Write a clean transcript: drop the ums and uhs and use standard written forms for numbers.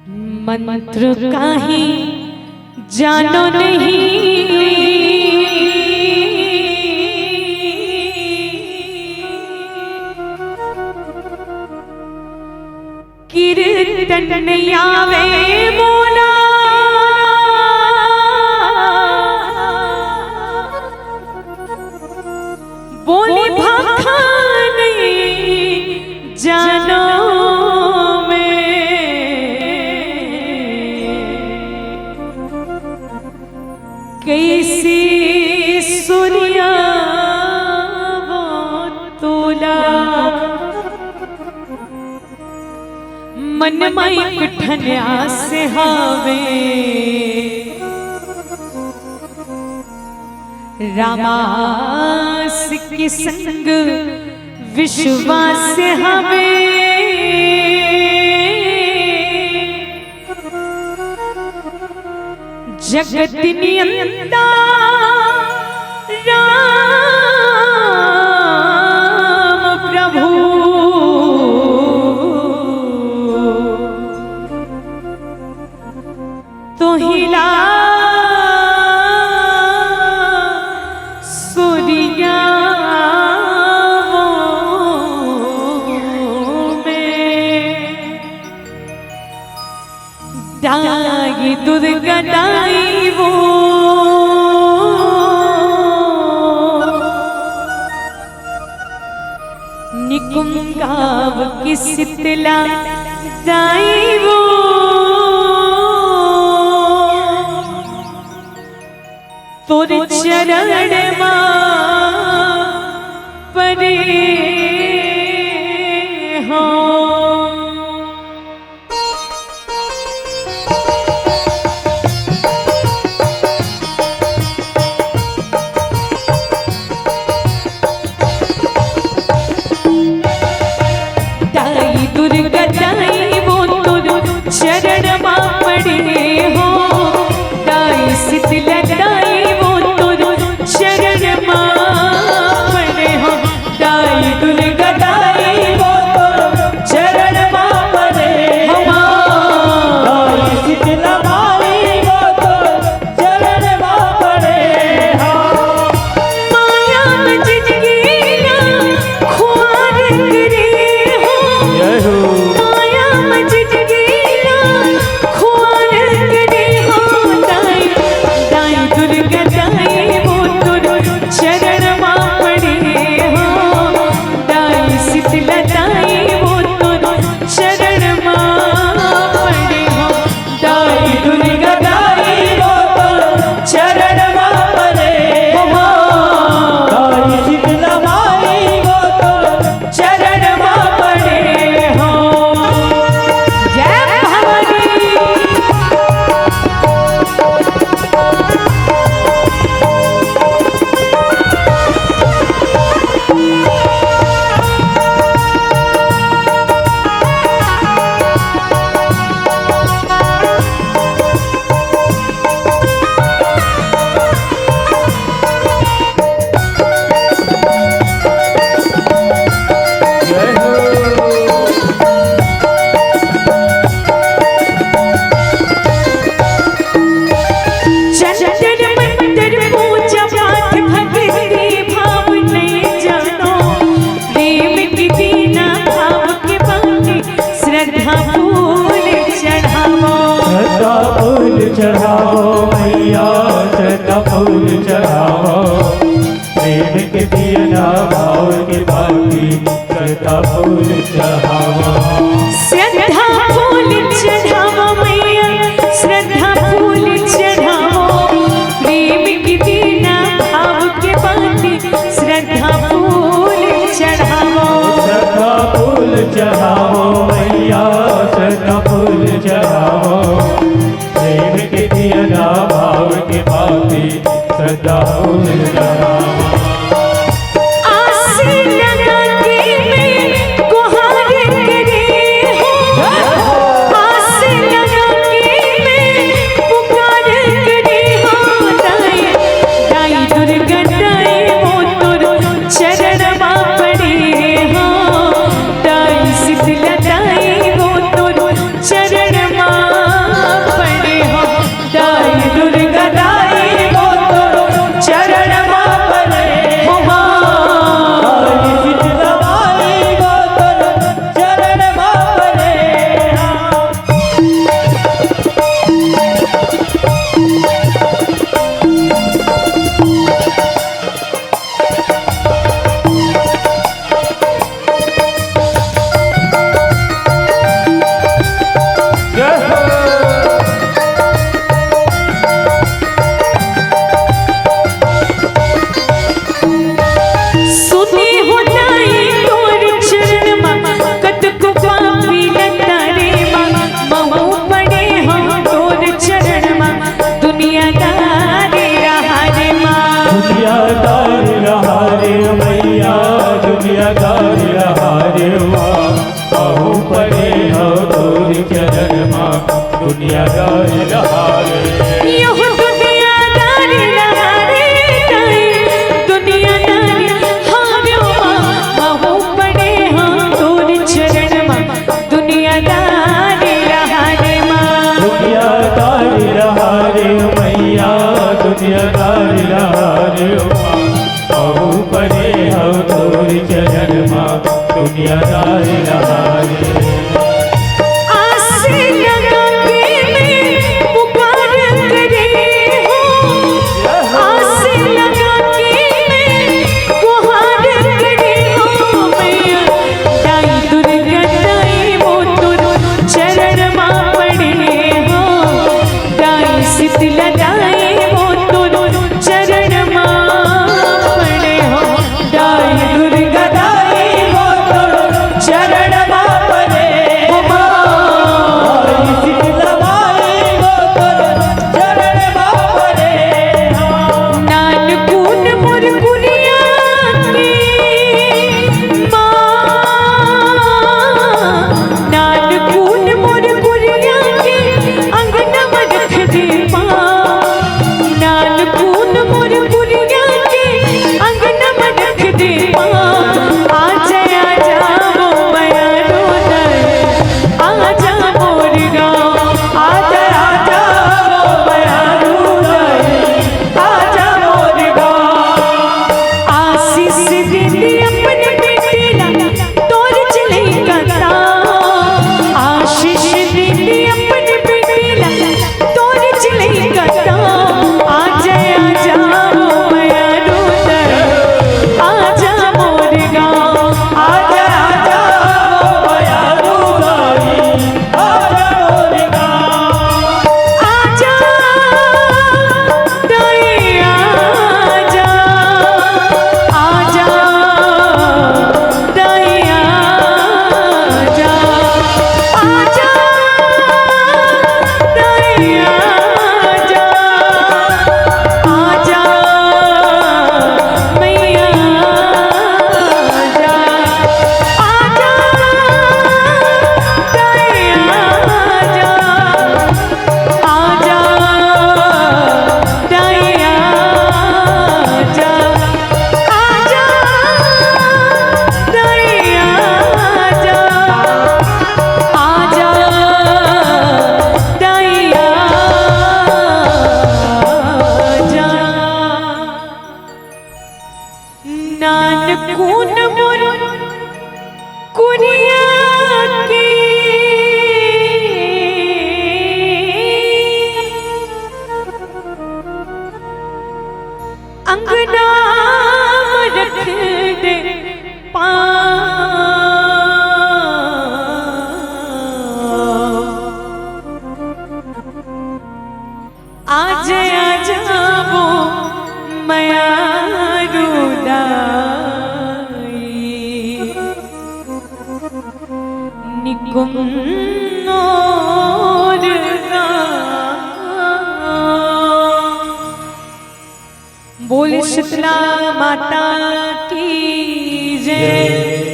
मंत्र काहे जानो नहीं, कीर्तन नहीं आवे मोला, बोली भाखा नहीं जानो कैसी सूर्या तोला मन माई कठन्या से हावे, रामास के संग विश्वास हवे, जगत नियंता राम प्रभु, तो हिला सूर्या दाई दुर्गा दाई वो निकुंगाव की शीतला दाई वो, तोरे चरण मां परे हो। दुर्गा दाई वो चरण मां पड़े हो, दाई शीतला दाई वो चरण मां पड़े हो, दाई दुर्गा दाई वो चरण मां पड़े हो, दाई शीतला दाई वो चरण मां पड़े हो, माया जिंदगी ना ख्वार करे चढ़ावो मैया श्रद्धा फूल चढ़ावो, प्रेम के दिया भाव के बाकी श्रद्धा फूल चढ़ावो, श्रद्धा फूल चढ़ावो मैया श्रद्धा फूल चढ़ावो, प्रेम के दिया भाव के बाकी श्रद्धा फूल चढ़ावो, श्रद्धा फूल चढ़ावो मैया श्रद्धा फूल चढ़ावो, प्रेम के दिया भाव के बाकी श्रद्धा फूल चढ़ावो, आस लगा के मैं गुहारे दुनियादार रहारे। यह दुनियादार रहारे दाई दुनियादार हारो महू पड़े हाँ तोर चरण मां दुनियादार रहारे मां। दुनियादार रहारे मैया दुनियादार रहारे मां महू पड़े हाँ तोर चरण मां दुनियादार रहारे। अंगना रख दे आज आज वो मया रुदाई निकुंनोर बोल शीतला माता